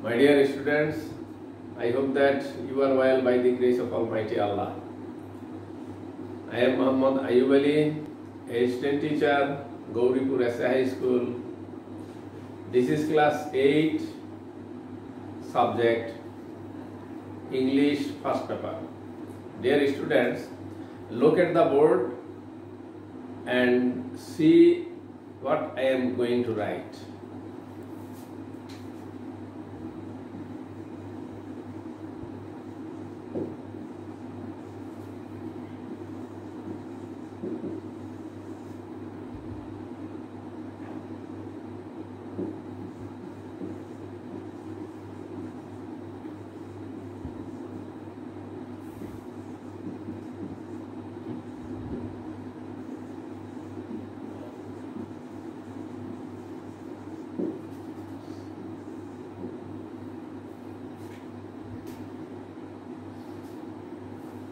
My dear students, I hope that you are well by the grace of Almighty Allah. I am Muhammad Ayub Ali, a student teacher, Gauripur SA High School. This is class 8, subject English first paper. Dear students, look at the board and see what I am going to write.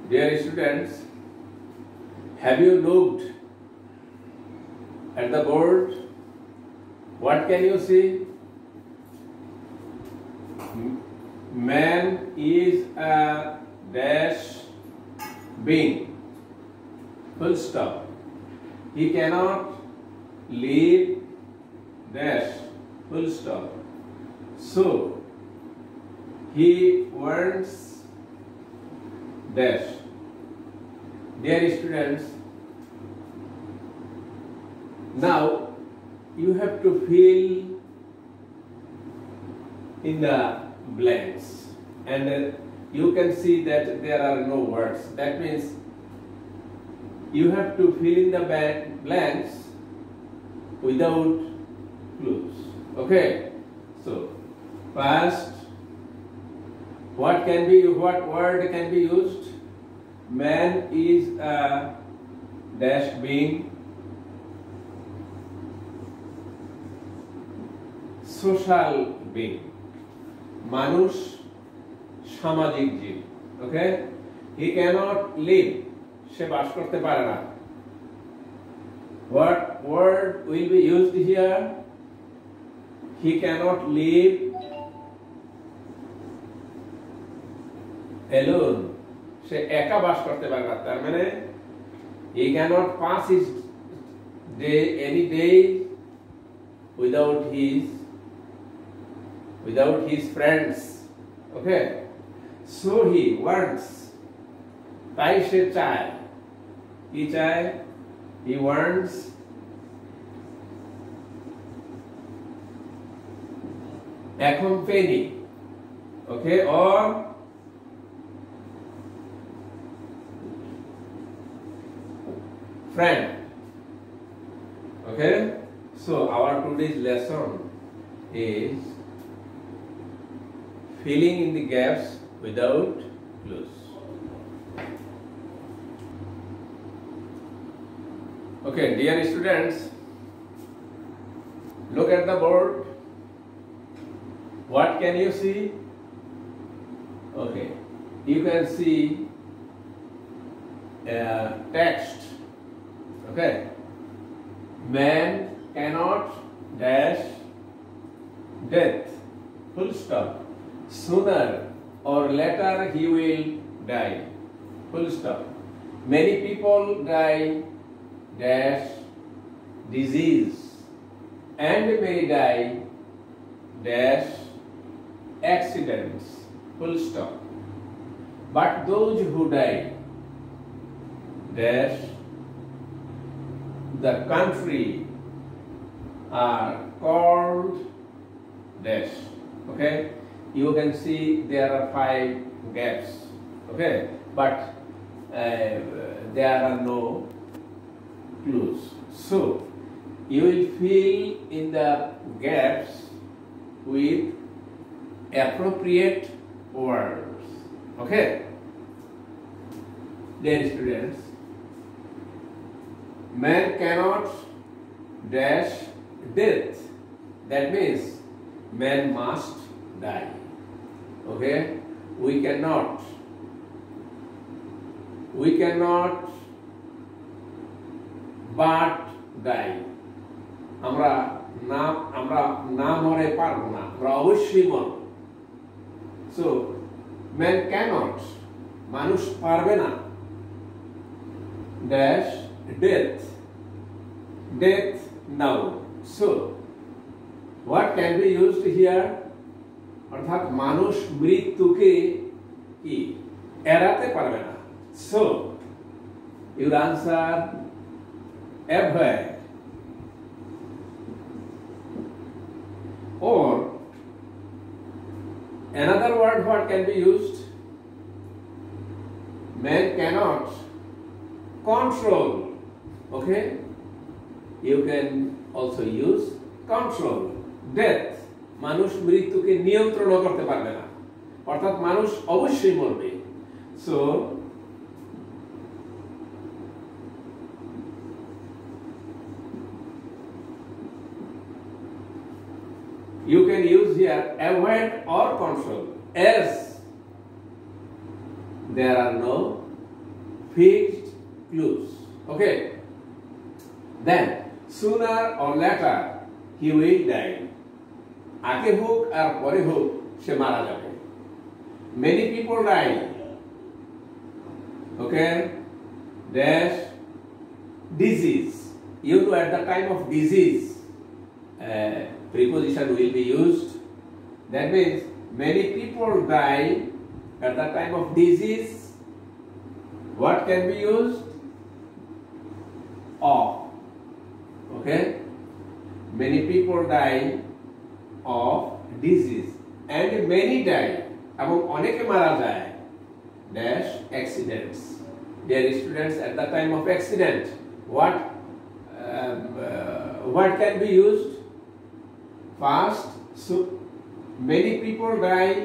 Dear students, have you looked at the board? What can you see? Man is a dash being. Full stop. He cannot leave dash. Full stop. So, he wants dash. Dear students, now you have to fill in the blanks, and you can see that there are no words. That means you have to fill in the blanks without clues. Okay, so first, what word can be used? Man is a dash being. Social being. Manush সামাজিক জীব. Okay? He cannot live. সে বাস করতে পারে না. What word will be used here? He cannot live alone. সে একা বাস করতে পারে না, তার মানে he cannot pass his day any day without his friends. Okay, so he wants, তাই সে চায়, কি চায়? He wants accompany. Okay, or friend. Okay, so our today's lesson is filling in the gaps without clues. Okay, dear students, look at the board. What can you see? Okay, you can see text. Okay, man cannot dash death. Full stop. Sooner or later he will die. Full stop. Many people die dash disease, and many die dash accidents. Full stop. But those who die dash the country are called dash. Okay, you can see there are 5 gaps. Okay, but there are no clues. So you will fill in the gaps with appropriate words. Okay, dear students, man cannot dash death. That means man must die. Okay, we cannot but die. আমরা না মরে পারবো না, আমরা অবশ্যই মরব। So man cannot, মানুষ পারবে না, dash death, death noun. So what can be used here? অর্থাৎ মানুষ মৃত্যুকে কি এড়াতে পারবে না. So your answer avoid. Or another word what can be used? Man cannot control. Okay, you can also use control. Death, মানুষ মৃত্যুকে নিয়ন্ত্রণ করতে পারবে না, অর্থাৎ মানুষ অবশ্যই মরবে. So you can use here avoid or control, as there are no fixed clues. Okay, then sooner or later he will die. আগে হোক আর পরে হোক সে মারা যাবে. Many people die. Okay, dash disease. You know, at the time of disease, preposition will be used. That means many people die at the time of disease. What can be used? Of. Okay, many people die of disease and many die এবং অনেকে মারা যায় dash accidents. Dear students, at the time of accident, what can be used? First, so many people die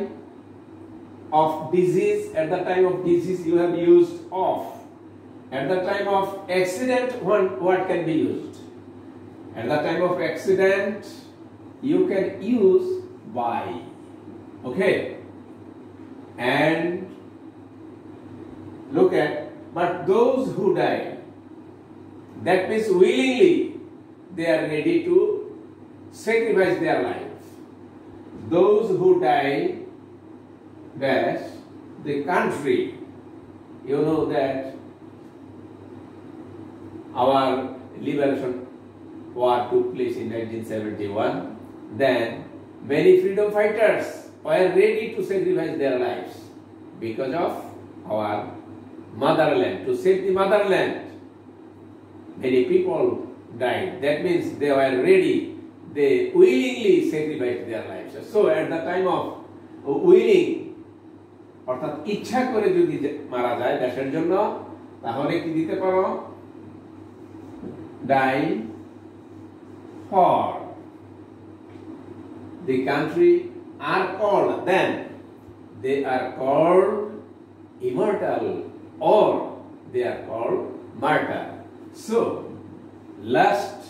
of disease. At the time of disease you have used of. At the time of accident, what can be used? At the time of accident you can use by. Okay, and look at, but those who die, that means willingly they are ready to sacrifice their life. Those who die, dash the country. You know that our liberation war took place in 1971. Then many freedom fighters were ready to sacrifice their lives because of our motherland, to save the motherland. Many people died. That means they were ready, they willingly sacrificed their lives. So at the time of willing, অর্থাৎ ইচ্ছা করে যদি মারা যায় দেশের জন্য, তাহলে কি দিতে পারো? Die for the country are called, then they are called immortal or they are called martyr. So last,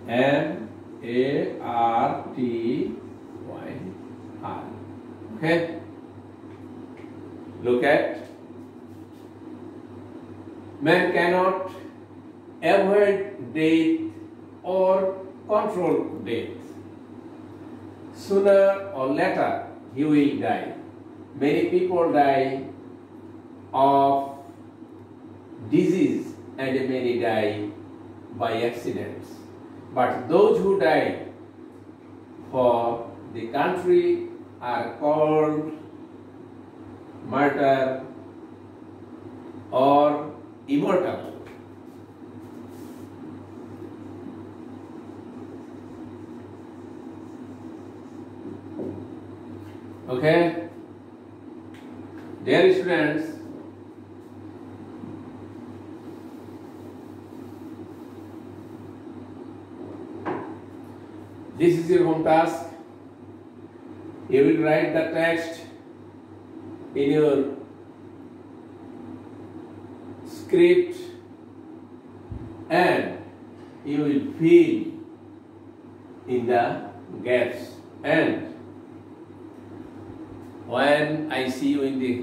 M-A-R-T-Y-R. Okay, look at, man cannot avoid death or control death. Sooner or later he will die. Many people die of disease and many die by accidents. But those who die for the country are called martyr or immortal. Okay, dear students, this is your home task. You will write the text in your script and you will fill in the gaps, and when I see you in the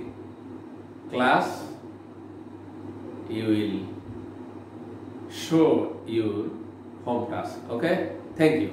class, you will show your home task. Okay? Thank you.